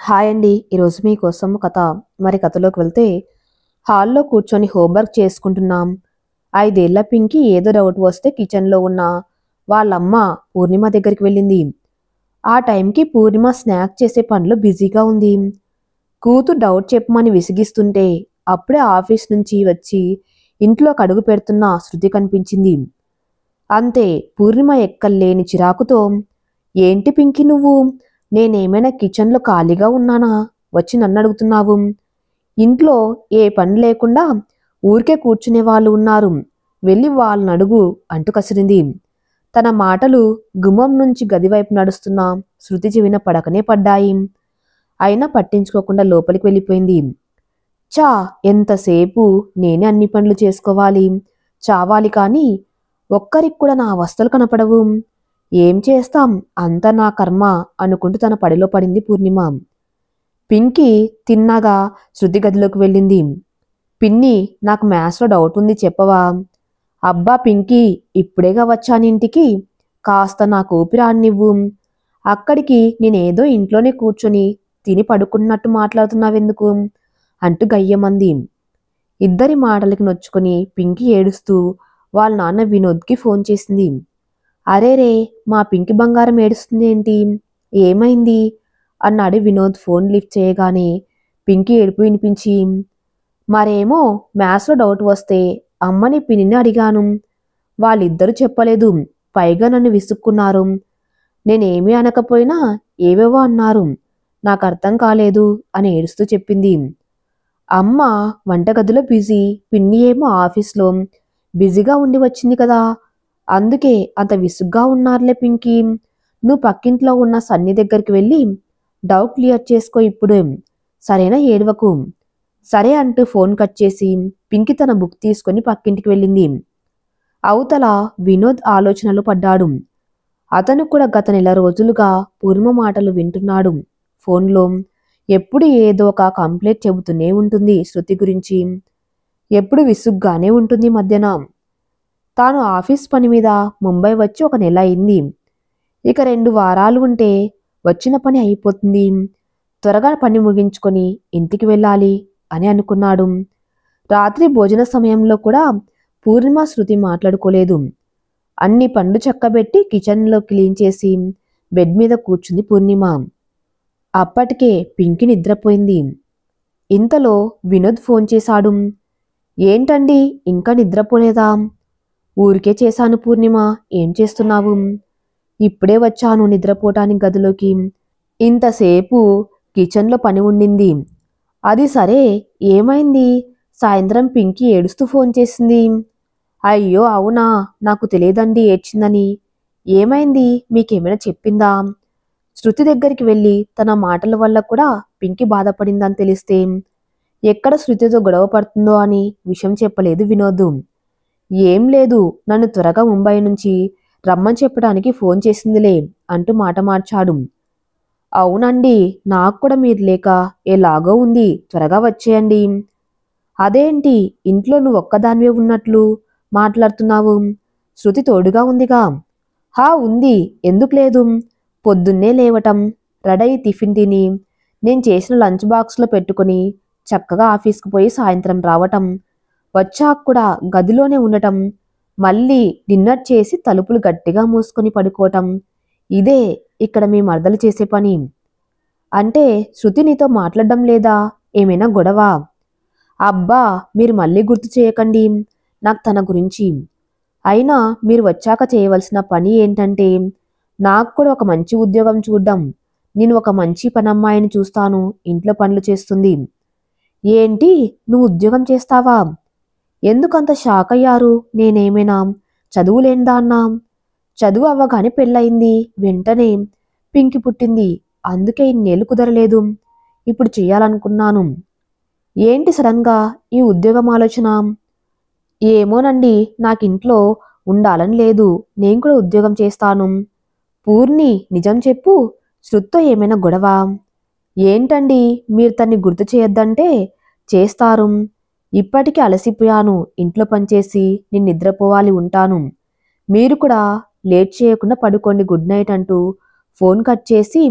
Hi అండి. ఈరోజు మీకోసం కథ. కథలోకి వెళ్తే హాల్లో కూర్చొని హోంవర్క్ చేసుకుంటున్నాం. 5 ఏళ్ల పింకీ ఏదో డౌట్ వస్తే కిచెన్లో ఉన్న వాళ్ళమ్మ పూర్ణిమ దగ్గరికి వెళ్ళింది. ఆ టైంకి పూర్ణిమ స్నాక్ చేసే పనిలో బిజీగా ఉంది. కూతురు డౌట్ చెప్పమని విసిగిస్తుంటే అప్పుడే ఆఫీస్ నుంచి వచ్చి ఇంట్లోకి అడుగు పెడుతున్న శృతి కనిపించింది. అంతే పూర్ణిమ ఎక్కల్లేని చిరాకుతో, ఏంటి పింకీ నువ్వు? నేనేమైనా కిచెన్లో ఖాళీగా ఉన్నానా? వచ్చి నన్ను అడుగుతున్నావు? ఇంట్లో ఏ పని లేకుండా ఊరికే కూర్చునే వాళ్ళు ఉన్నారు. వెళ్ళి వాళ్ళని అడుగు అంటూ కసిరింది. తన మాటలు గుమ్మం నుంచి గదివైపు నడుస్తున్న శృతి చెవిన పడకనే పడ్డాయి. అయినా పట్టించుకోకుండా లోపలికి వెళ్ళిపోయింది. చా, ఎంతసేపు నేనే అన్ని పనులు చేసుకోవాలి, చావాలి, కానీ ఒక్కరికి కూడా నా అవస్థలు కనపడవు. ఏం చేస్తాం, అంతా నా కర్మ అనుకుంటూ తన పడిలో పడింది పూర్ణిమ. పింకీ తిన్నగా శృతి గదిలోకి వెళ్ళింది. పిన్ని, నాకు మ్యాథ్స్లో డౌట్ ఉంది, చెప్పవా? అబ్బా పింకీ, ఇప్పుడేగా వచ్చానింటికి, కాస్త నాకు ఊపిరి ఆడనివ్వు. అక్కడికి నేనేదో ఇంట్లోనే కూర్చొని తిని పడుకున్నట్టు మాట్లాడుతున్నావెందుకు అంటూ గయ్యమంది. ఇద్దరి మాటలకి నొచ్చుకొని పింకీ ఏడుస్తూ వాళ్ళ నాన్న వినోద్కి ఫోన్ చేసింది. అరేరే, మా పింకి బంగారం ఏడుస్తుంది ఏంటి? ఏమైంది అన్నాడు వినోద్ ఫోన్ లిఫ్ట్ చేయగానే. పింకీ ఏడుపు వినిపించి, మరేమో మ్యాథ్స్లో డౌట్ వస్తే అమ్మని పిన్నిని అడిగాను. వాళ్ళిద్దరూ చెప్పలేదు, పైగా నన్ను విసుక్కున్నారు. నేనేమీ అనకపోయినా ఏవేవో అన్నారు. నాకు అర్థం కాలేదు అని ఏడుస్తూ చెప్పింది. అమ్మ వంటగదిలో బిజీ, పిన్ని ఏమో ఆఫీస్లో బిజీగా ఉండి వచ్చింది కదా, అందుకే అంత విసుగ్గా ఉన్నారులే పింకీ. నువ్వు పక్కింట్లో ఉన్న సన్ని దగ్గరికి వెళ్ళి డౌట్ క్లియర్ చేసుకో ఇప్పుడు, సరేనా? ఏడవకు. సరే అంటూ ఫోన్ కట్ చేసి పింకీ తన బుక్ తీసుకొని పక్కింటికి వెళ్ళింది. అవతల వినోద్ ఆలోచనలు పడ్డాడు. అతను కూడా గత నెల రోజులుగా పూర్ణ మాటలు వింటున్నాడు ఫోన్లో. ఎప్పుడు ఏదో ఒక కంప్లైంట్ చెబుతూనే ఉంటుంది శృతి గురించి. ఎప్పుడు విసుగ్గానే ఉంటుంది మధ్యన. తాను ఆఫీస్ పని మీద ముంబై వచ్చి 1 నెల అయింది. ఇక 2 వారాలు ఉంటే వచ్చిన పని అయిపోతుంది. త్వరగా పని ముగించుకొని ఇంటికి వెళ్ళాలి అని అనుకున్నాడు. రాత్రి భోజన సమయంలో కూడా పూర్ణిమ శృతి మాట్లాడుకోలేదు. అన్ని పనులు చక్కబెట్టి కిచెన్లో క్లీన్ చేసి బెడ్ మీద కూర్చుంది పూర్ణిమ. అప్పటికే పింకీ నిద్రపోయింది. ఇంతలో వినోద్ ఫోన్ చేశాడు. ఏంటండి, ఇంకా నిద్రపోలేదా? ఊరికే చేశాను పూర్ణిమ, ఏం చేస్తున్నావు? ఇప్పుడే వచ్చాను నిద్రపోటానికి గదిలోకి. ఇంతసేపు కిచెన్లో పని ఉండింది. అది సరే, ఏమైంది? సాయంత్రం పింకీ ఏడుస్తూ ఫోన్ చేసింది. అయ్యో అవునా, నాకు తెలియదండి ఏడ్చిందని. ఏమైంది, మీకేమైనా చెప్పిందా? శృతి దగ్గరికి వెళ్ళి తన మాటల వల్ల కూడా పింకీ బాధపడిందని తెలిస్తే ఎక్కడ శృతితో గొడవ పడుతుందో అని విషయం చెప్పలేదు వినోద్. ఏం లేదు, నన్ను త్వరగా ముంబై నుంచి రమ్మని చెప్పడానికి ఫోన్ చేసిందిలే అంటూ మాట మార్చాడు. అవునండి, నాకు కూడా మీరు లేక ఎలాగో ఉంది, త్వరగా వచ్చేయండి. అదేంటి, ఇంట్లో నువ్వు ఒక్కదానివే ఉన్నట్లు మాట్లాడుతున్నావు? శృతి తోడుగా ఉందిగా. హా ఉంది, ఎందుకు లేదు? పొద్దున్నే లేవటం, రెడీ టిఫిన్ తిని నేను చేసిన లంచ్ బాక్స్లో పెట్టుకుని చక్కగా ఆఫీస్కి పోయి సాయంత్రం రావటం, వచ్చాక కూడా గదిలోనే ఉండటం, మళ్ళీ డిన్నర్ చేసి తలుపులు గట్టిగా మూసుకొని పడుకోవటం, ఇదే ఇక్కడ మీ మరదలు చేసే పని. అంటే శృతి నీతో మాట్లాడడం లేదా? ఏమైనా గొడవ? అబ్బా, మీరు మళ్ళీ గుర్తు చేయకండి నాకు తన గురించి. అయినా మీరు వచ్చాక చేయవలసిన పని ఏంటంటే నాకు కూడా ఒక మంచి ఉద్యోగం చూడ్డం. నేను ఒక మంచి పనమ్మాయిని చూస్తాను, ఇంట్లో పనులు చేస్తుంది. ఏంటి, నువ్వు ఉద్యోగం చేస్తావా? ఎందుకంత షాక్ అయ్యారు? నేనేమైనా చదువులేందాన్నా? చదువు అవ్వగానే పెళ్ళయింది, వెంటనే పింకి పుట్టింది, అందుకే ఇన్నేళ్ళు కుదరలేదు. ఇప్పుడు చెయ్యాలనుకున్నాను. ఏంటి సడన్గా ఈ ఉద్యోగం ఆలోచన? ఏమోనండి, నాకింట్లో ఉండాలని లేదు, నేను కూడా ఉద్యోగం చేస్తాను. పూర్ణి, నిజం చెప్పు, శృత్తో ఏమైనా గొడవ? ఏంటండి, మీరు తన్ని గుర్తు చేయొద్దంటే చేస్తారు. ఇప్పటికీ అలసిపోయాను, ఇంట్లో పనిచేసి నేను నిద్రపోవాలి, ఉంటాను. మీరు కూడా లేట్ చేయకుండా పడుకోండి, గుడ్ నైట్ అంటూ ఫోన్ కట్ చేసి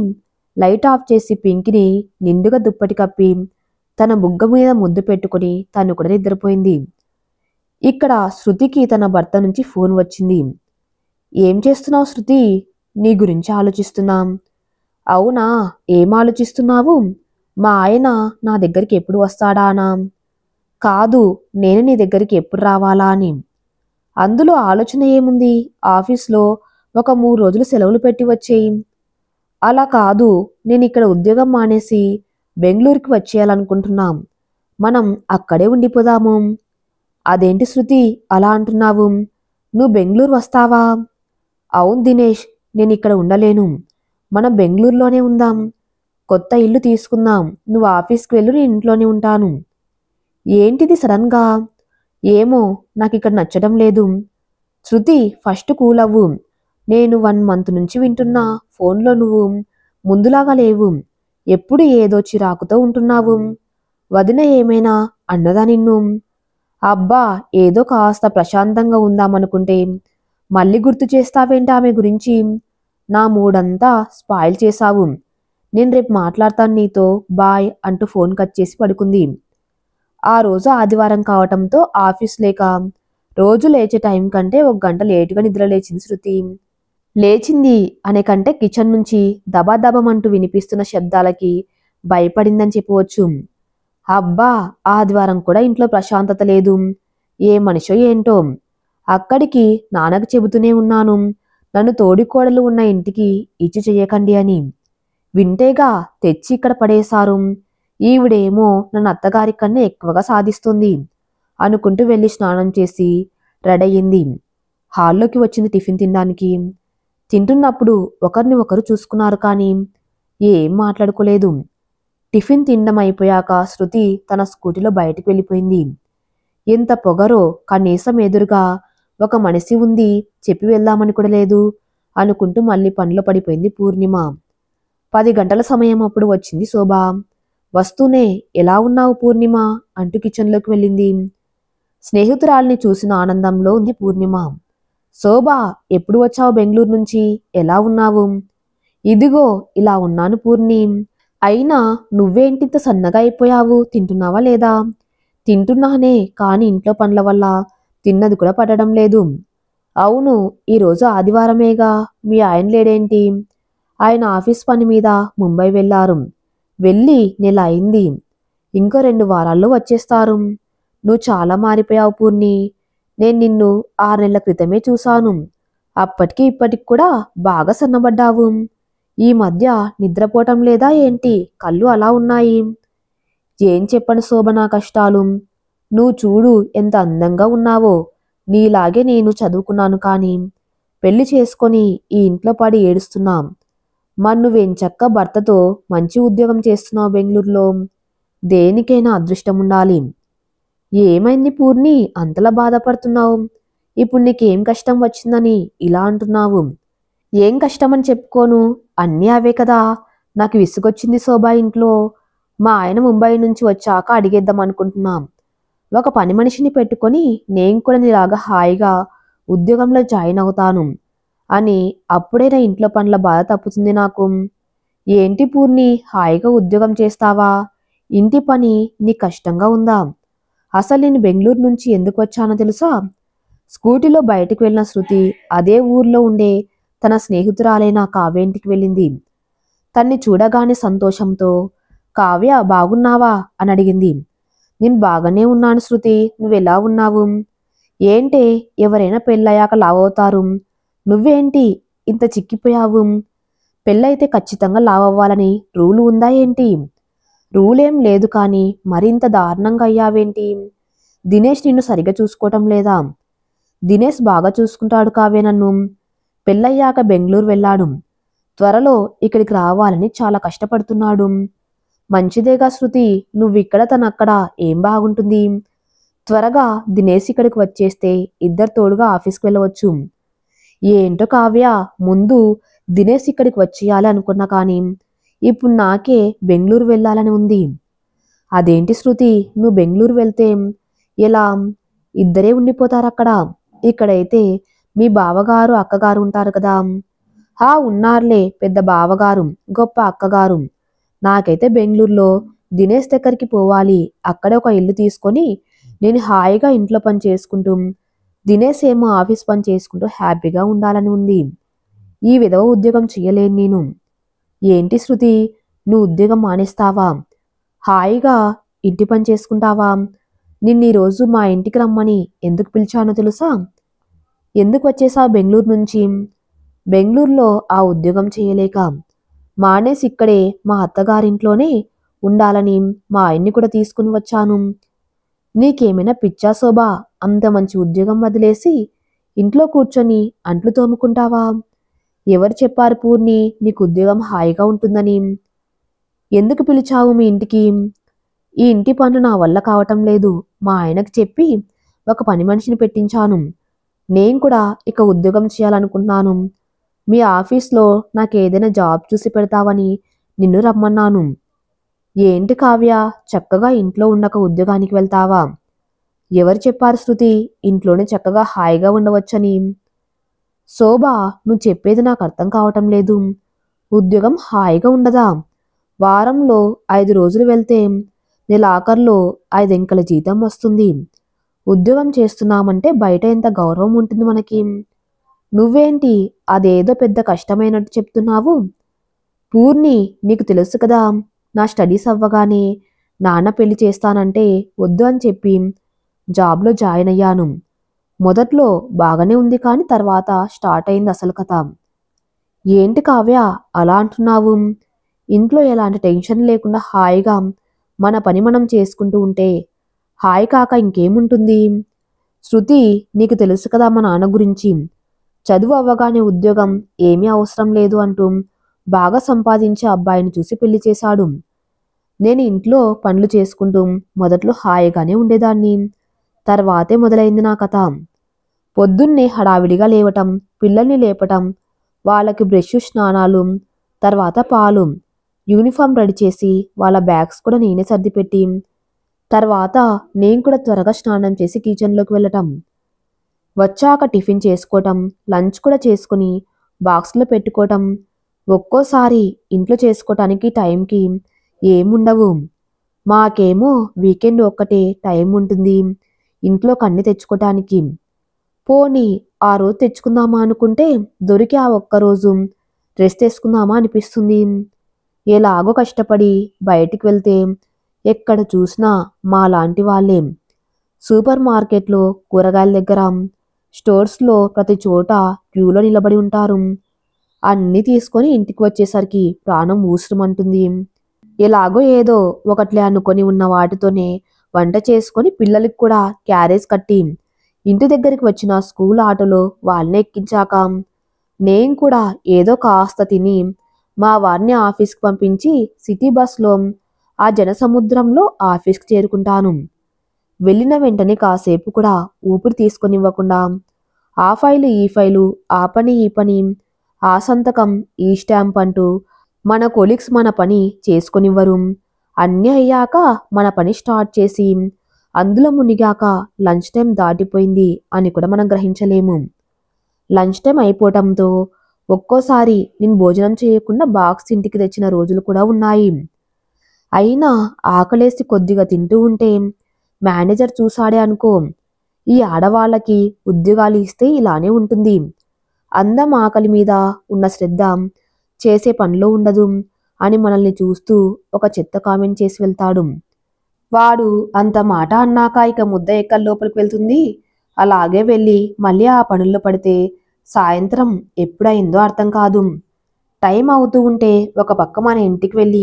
లైట్ ఆఫ్ చేసి పింకిని నిండుగా దుప్పటి కప్పి తన బుగ్గ మీద ముద్దు పెట్టుకుని తను కూడా నిద్రపోయింది. ఇక్కడ శృతికి తన భర్త నుంచి ఫోన్ వచ్చింది. ఏం చేస్తున్నావు శృతి? నీ గురించి ఆలోచిస్తున్నాం. అవునా, ఏం ఆలోచిస్తున్నావు? మా ఆయన నా దగ్గరికి ఎప్పుడు వస్తాడా అనా? కాదు, నేను నీ దగ్గరికి ఎప్పుడు రావాలా అని. అందులో ఆలోచన ఏముంది? ఆఫీస్లో ఒక 3 రోజులు సెలవులు పెట్టి వచ్చేయి. అలా కాదు, నేను ఇక్కడ ఉద్యోగం మానేసి బెంగళూరుకి వచ్చేయాలనుకుంటున్నాం. మనం అక్కడే ఉండిపోదాము. అదేంటి శృతి అలా అంటున్నావు? నువ్వు బెంగళూరు వస్తావా? అవును దినేష్, నేను ఇక్కడ ఉండలేను. మనం బెంగళూరులోనే ఉందాం. కొత్త ఇల్లు తీసుకుందాం. నువ్వు ఆఫీస్కి వెళ్ళు, నేను ఇంట్లోనే ఉంటాను. ఏంటిది సడన్గా? ఏమో, నాకు ఇక్కడ నచ్చడం లేదు. శృతి, ఫస్ట్ కూల్ అవ్వు. నేను 1 మంత్ నుంచి వింటున్నా ఫోన్లో నువ్వు ముందులాగా లేవు. ఎప్పుడు ఏదో చిరాకుతో ఉంటున్నావు. వదిన ఏమైనా అన్నదా నిన్ను? అబ్బా, ఏదో కాస్త ప్రశాంతంగా ఉందామనుకుంటే మళ్ళీ గుర్తు చేస్తావేంటి ఆమె గురించి? నా మూడంతా స్పాయిల్ చేశావు. నేను రేపు మాట్లాడతాను నీతో, బాయ్ అంటూ ఫోన్ కట్ చేసి పడుకుంది. ఆ రోజు ఆదివారం కావటంతో ఆఫీస్ లేక రోజు లేచే టైం కంటే 1 గంట లేటుగా నిద్ర లేచింది శృతి. లేచింది అనే కంటే కిచెన్ నుంచి దబాదబమంటూ వినిపిస్తున్న శబ్దాలకి భయపడిందని చెప్పవచ్చు. అబ్బా, ఆదివారం కూడా ఇంట్లో ప్రశాంతత లేదు. ఏ మనిషో ఏంటో. అక్కడికి నాన్నకు చెబుతూనే ఉన్నాను, నన్ను తోడికోడలు ఉన్న ఇంటికి ఇచ్చి చెయ్యకండి అని. వింటేగా తెచ్చి ఇక్కడ పడేశారు. ఈవిడేమో నన్ను అత్తగారి కన్నా ఎక్కువగా సాధిస్తుంది అనుకుంటూ వెళ్ళి స్నానం చేసి రెడయింది. హాల్లోకి వచ్చింది టిఫిన్ తినడానికి. తింటున్నప్పుడు ఒకరిని ఒకరు చూసుకున్నారు కానీ ఏం మాట్లాడుకోలేదు. టిఫిన్ తినడం అయిపోయాక శృతి తన స్కూటీలో బయటికి వెళ్ళిపోయింది. ఎంత పొగరో, కనీసం ఎదురుగా ఒక మనిషి ఉంది చెప్పి వెళ్దామని కూడా లేదు అనుకుంటూ మళ్ళీ పనిలో పడిపోయింది పూర్ణిమ. 10 గంటల సమయం అప్పుడు వచ్చింది శోభ. వస్తూనే ఎలా ఉన్నావు పూర్ణిమ అంటూ కిచెన్లోకి వెళ్ళింది. స్నేహితురాల్ని చూసిన ఆనందంలో ఉంది పూర్ణిమ. శోభ, ఎప్పుడు వచ్చావు బెంగళూరు నుంచి? ఎలా ఉన్నావు? ఇదిగో ఇలా ఉన్నాను పూర్ణి. అయినా నువ్వేంటింత సన్నగా అయిపోయావు? తింటున్నావా లేదా? తింటున్నానే, కానీ ఇంట్లో పనుల వల్ల తిన్నది కూడా పడడం లేదు. అవును, ఈరోజు ఆదివారమేగా, మీ ఆయన లేడేంటి? ఆయన ఆఫీస్ పని మీద ముంబై వెళ్ళారు. వెళ్ళి నెల అయింది. ఇంకో 2 వారాల్లో వచ్చేస్తారు. నువ్వు చాలా మారిపోయావు పూర్ణి. నేను నిన్ను 6 నెలల క్రితమే చూశాను. అప్పటికి ఇప్పటికి కూడా బాగా సన్నబడ్డావు. ఈ మధ్య నిద్రపోవటం లేదా ఏంటి? కళ్ళు అలా ఉన్నాయి. ఏం చెప్పను శోభ నా కష్టాలు. నువ్వు చూడు ఎంత అందంగా ఉన్నావో. నీలాగే నేను చదువుకున్నాను కానీ పెళ్లి చేసుకొని ఈ ఇంట్లో పడి ఏడుస్తున్నాం. మరి నువ్వెంచక్క భర్తతో మంచి ఉద్యోగం చేస్తున్నావు బెంగళూరులో. దేనికైనా అదృష్టం ఉండాలి. ఏమైంది పూర్ణి అంతలా బాధపడుతున్నావు? ఇప్పుడు నీకేం కష్టం వచ్చిందని ఇలా అంటున్నావు? ఏం కష్టమని చెప్పుకోను, అన్నీ అవే కదా. నాకు విసుగొచ్చింది శోభా ఇంట్లో. మా ఆయన ముంబై నుంచి వచ్చాక అడిగేద్దాం అనుకుంటున్నాం. ఒక పని మనిషిని పెట్టుకొని నేను కూడా నీలాగా హాయిగా ఉద్యోగంలో జాయిన్ అవుతాను అని. అప్పుడే నా ఇంట్లో పనుల బాధ తప్పుతుంది నాకు. ఏంటి పూర్ణి, హాయిగా ఉద్యోగం చేస్తావా? ఇంటి పని నీ కష్టంగా ఉందా? అసలు నేను బెంగళూరు నుంచి ఎందుకు వచ్చానో తెలుసా? స్కూటీలో బయటకు వెళ్ళిన శృతి అదే ఊర్లో ఉండే తన స్నేహితురాలైన కావ్య ఇంటికి వెళ్ళింది. తన్ని చూడగానే సంతోషంతో, కావ్య బాగున్నావా అని అడిగింది. నేను బాగానే ఉన్నాను శృతి, నువ్వెలా ఉన్నావు? ఏంటే, ఎవరైనా పెళ్ళయ్యాక లావవుతారు, నువ్వేంటి ఇంత చిక్కిపోయావు? పెళ్ళైతే ఖచ్చితంగా లావవ్వాలని రూలు ఉందా ఏంటి? రూలేం లేదు కానీ మరింత దారుణంగా అయ్యావేంటి? దినేష్ నిన్ను సరిగా చూసుకోవటం లేదా? దినేష్ బాగా చూసుకుంటాడు కావ్య నన్ను. పెళ్ళయ్యాక బెంగళూరు వెళ్ళాడు. త్వరలో ఇక్కడికి రావాలని చాలా కష్టపడుతున్నాడు. మంచిదేగా శృతి, నువ్విక్కడ తనక్కడ ఏం బాగుంటుంది? త్వరగా దినేష్ ఇక్కడికి వచ్చేస్తే ఇద్దరు తోడుగా ఆఫీస్కి వెళ్ళవచ్చు. ఏంటో కావ్య, ముందు దినేష్ ఇక్కడికి వచ్చేయాలి అనుకున్నా కానీ ఇప్పుడు నాకే బెంగళూరు వెళ్ళాలని ఉంది. అదేంటి శృతి, నువ్వు బెంగళూరు వెళ్తే ఎలా? ఇద్దరే ఉండిపోతారు అక్కడ. ఇక్కడైతే మీ బావగారు అక్కగారు ఉంటారు కదా. ఉన్నారులే పెద్ద బావగారు, గొప్ప అక్కగారు. నాకైతే బెంగళూరులో దినేష్ దగ్గరికి పోవాలి. అక్కడ ఒక ఇల్లు తీసుకొని నేను హాయిగా ఇంట్లో పని చేసుకుంటూ, దినేష్ ఏమో ఆఫీస్ పని చేసుకుంటూ హ్యాపీగా ఉండాలని ఉంది. ఈ విధవ ఉద్యోగం చెయ్యలేను నేను. ఏంటి శృతి, నువ్వు ఉద్యోగం మానేస్తావా? హాయిగా ఇంటి పని చేసుకుంటావా? నిన్నీరోజు మా ఇంటికి రమ్మని ఎందుకు పిలిచానో తెలుసా? ఎందుకు వచ్చేసావు బెంగళూరు నుంచి? బెంగళూరులో ఆ ఉద్యోగం చేయలేక మానేసి ఇక్కడే మా అత్తగారింట్లోనే ఉండాలని మా ఆయన్ని కూడా తీసుకుని వచ్చాను. నీకేమైనా పిచ్చా శోభా? అంత మంచి ఉద్యోగం వదిలేసి ఇంట్లో కూర్చొని అంట్లు తోముకుంటావా? ఎవరు చెప్పారు పూర్ణి నీకు ఉద్యోగం హాయిగా ఉంటుందని? ఎందుకు పిలిచావు మీ ఇంటికి? ఈ ఇంటి పనులు నా వల్ల కావటం లేదు. మా ఆయనకు చెప్పి ఒక పని మనిషిని పెట్టించాను. నేను కూడా ఇక ఉద్యోగం చేయాలనుకుంటున్నాను. మీ ఆఫీస్లో నాకేదైనా జాబ్ చూసి పెడతావని నిన్ను రమ్మన్నాను. ఏంటి కావ్య, చక్కగా ఇంట్లో ఉండక ఉద్యోగానికి వెళ్తావా? ఎవరు చెప్పారు శృతి ఇంట్లోనే చక్కగా హాయిగా ఉండవచ్చని? శోభ, నువ్వు చెప్పేది నాకు అర్థం కావటం లేదు. ఉద్యోగం హాయిగా ఉండదా? వారంలో 5 రోజులు వెళ్తే నెలాఖరులో 5 అంకెల జీతం వస్తుంది. ఉద్యోగం చేస్తున్నామంటే బయట ఎంత గౌరవం ఉంటుంది మనకి. నువ్వేంటి అదేదో పెద్ద కష్టమైనట్టు చెప్తున్నావు? పూర్ణి, నీకు తెలుసు కదా, నా స్టడీస్ అవ్వగానే నాన్న పెళ్లి చేస్తానంటే వద్దు అని చెప్పి జాబ్లో జాయిన్ అయ్యాను. మొదట్లో బాగానే ఉంది కానీ తర్వాత స్టార్ట్ అయింది అసలు కథ. ఏంటి కావ్య అలా అంటున్నావు? ఇంట్లో ఎలాంటి టెన్షన్ లేకుండా హాయిగా మన పని మనం చేసుకుంటూ ఉంటే హాయి కాక ఇంకేముంటుంది? శృతి, నీకు తెలుసు కదా మా నాన్న గురించి. చదువు అవ్వగానే ఉద్యోగం ఏమీ అవసరం లేదు అంటూ బాగా సంపాదించే అబ్బాయిని చూసి పెళ్లి చేశాడు. నేను ఇంట్లో పనులు చేసుకుంటూ మొదట్లో హాయిగానే ఉండేదాన్ని. తర్వాతే మొదలైంది నా కథ. పొద్దున్నే హడావిడిగా లేవటం, పిల్లల్ని లేపటం, వాళ్ళకి బ్రష్, స్నానాలు, తర్వాత పాలు, యూనిఫామ్ రెడీ చేసి వాళ్ళ బ్యాగ్స్ కూడా నేనే సర్దిపెట్టి తర్వాత నేను కూడా త్వరగా స్నానం చేసి కిచెన్లోకి వెళ్ళటం, వచ్చాక టిఫిన్ చేసుకోవటం, లంచ్ కూడా చేసుకుని బాక్స్లో పెట్టుకోవటం. ఒక్కోసారి ఇంట్లో చేసుకోవటానికి టైంకి ఏముండవు. మాకేమో వీకెండ్ ఒక్కటే టైం ఉంటుంది ఇంట్లో కన్ని తెచ్చుకోవటానికి. పోనీ ఆ రోజు తెచ్చుకుందామా అనుకుంటే దొరికి ఆ ఒక్కరోజు రెస్ట్ తీసుకుందామా అనిపిస్తుంది. ఎలాగో కష్టపడి బయటికి వెళ్తే ఎక్కడ చూసినా మా లాంటి వాళ్ళే. సూపర్ మార్కెట్లో, కూరగాయల దగ్గర, స్టోర్స్లో ప్రతి చోట క్యూలో నిలబడి ఉంటారు. అన్నీ తీసుకొని ఇంటికి వచ్చేసరికి ప్రాణం ఊసరమంటుంది. ఎలాగో ఏదో ఒకట్లే అనుకొని ఉన్న వాటితోనే వంట చేసుకొని పిల్లలకి కూడా క్యారేజ్ కట్టి ఇంటి దగ్గరికి వచ్చిన స్కూల్ ఆటోలో వాళ్ళని ఎక్కించాక నేను కూడా ఏదో కాస్త తిని మా వారిని ఆఫీస్కి పంపించి సిటీ బస్లో ఆ జనసముద్రంలో ఆఫీస్కి చేరుకుంటాను. వెళ్ళిన వెంటనే కాసేపు కూడా ఊపిరి తీసుకొనివ్వకుండా ఆ ఫైలు ఈ ఫైలు, ఆ పని ఈ పని, ఆ సంతకం ఈ స్టాంప్ అంటూ మన కొలీగ్స్ మన పని చేసుకొనివ్వరు. అన్నీ అయ్యాక మన పని స్టార్ట్ చేసి అందులో మునిగాక లంచ్ టైం దాటిపోయింది అని కూడా మనం గ్రహించలేము. లంచ్ టైం అయిపోవటంతో ఒక్కోసారి నేను భోజనం చేయకుండా బాక్స్ ఇంటికి తెచ్చిన రోజులు కూడా ఉన్నాయి. అయినా ఆకలేసి కొద్దిగా తింటూ ఉంటే మేనేజర్ చూసాడే అనుకో, ఈ ఆడవాళ్ళకి ఉద్యోగాలు ఇస్తే ఇలానే ఉంటుంది, అందం ఆకలి మీద ఉన్న శ్రద్ధ చేసే పనిలో ఉండదు అని మనల్ని చూస్తూ ఒక చెత్త కామెంట్ చేసి వెళ్తాడు. వాడు అంత మాట అన్నాక ఇక ముద్ద ఎక్కల లోపలికి వెళ్తుంది. అలాగే వెళ్ళి మళ్ళీ ఆ పనుల్లో పడితే సాయంత్రం ఎప్పుడైందో అర్థం కాదు. టైం అవుతూ ఉంటే ఒక పక్క మన ఇంటికి వెళ్ళి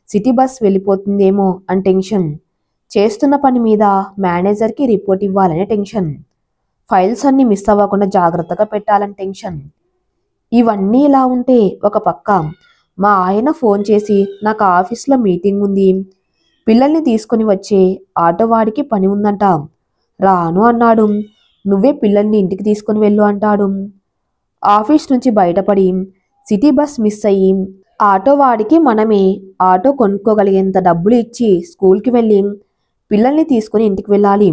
సిటీ బస్ వెళ్ళిపోతుందేమో అని టెన్షన్, చేస్తున్న పని మీద మేనేజర్కి రిపోర్ట్ ఇవ్వాలనే టెన్షన్, ఫైల్స్ అన్ని మిస్ అవ్వకుండా జాగ్రత్తగా పెట్టాలని టెన్షన్. ఇవన్నీ ఇలా ఉంటే ఒక పక్క మా ఆయన ఫోన్ చేసి నాకు ఆఫీస్లో మీటింగ్ ఉంది, పిల్లల్ని తీసుకుని వచ్చే ఆటో వాడికి పని ఉందంట, రాను అన్నాడు, నువ్వే పిల్లల్ని ఇంటికి తీసుకుని వెళ్ళు అంటాడు. ఆఫీస్ నుంచి బయటపడి సిటీ బస్ మిస్ అయ్యి ఆటో వాడికి మనమే ఆటో కొనుక్కోగలిగేంత డబ్బులు ఇచ్చి స్కూల్కి వెళ్ళి పిల్లల్ని తీసుకుని ఇంటికి వెళ్ళాలి.